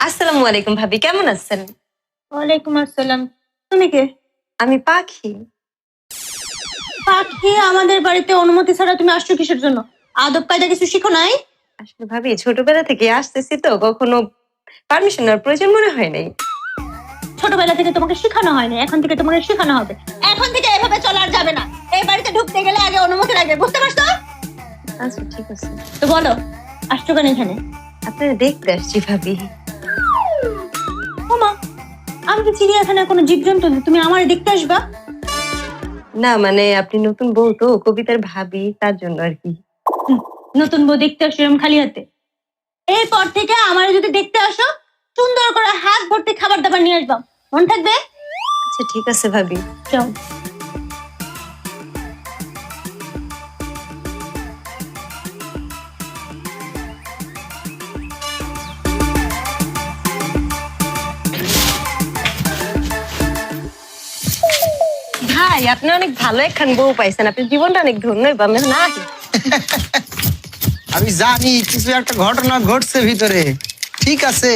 আসসালামু আলাইকুম ভাবি, কেমন আছেন? ওয়ালাইকুম আসসালাম। তুমি কে? আমি পাখি। পাখি? আমাদের বাড়িতে অনুমতি ছাড়া তুমি আসছো কিসের জন্য? আদব কায়দা কিছু শিখো নাই? আসলে ভাবি ছোটবেলা থেকে আসতেছি তো কখনো পারমিশন নেওয়ার প্রয়োজন মনে হয় নাই। ছোটবেলা থেকে তোমাকে শেখানো হয়নি, এখন থেকে তোমাকে শেখানো হবে। এখন থেকে এভাবে চলা আর যাবে না। এই বাড়িতে ঢুকতে গেলে আগে অনুমতি লাগবে, বুঝতে পারছো? আচ্ছা ঠিক আছে। তো বলো, আসছো কেন এখানে? আপনারা দেখতে আসছি ভাবি। ওমা, আমি কি চিড়িয়াখানায় কোনো জীবজন্তু না, তুমি আমার দেখতে আসবা? না মানে আপনি নতুন বউ তো কবিতার ভাবি, তার জন্য আর কি। নতুন বউ দেখতে আসো এরকম খালি হাতে? এরপর থেকে আমার যদি দেখতে আসো, সুন্দর করে হাত ভর্তি খাবার দাবার নিয়ে আসবা, মনে থাকবে? আচ্ছা ঠিক আছে ভাবি। যাও। ভাই আপনি অনেক ভালো একখান বউ পাইছেন, আপনার জীবনটা অনেক ধন্য পাবেন না? আমি জানি কিছু একটা ঘটনা ঘটছে ভিতরে। ঠিক আছে,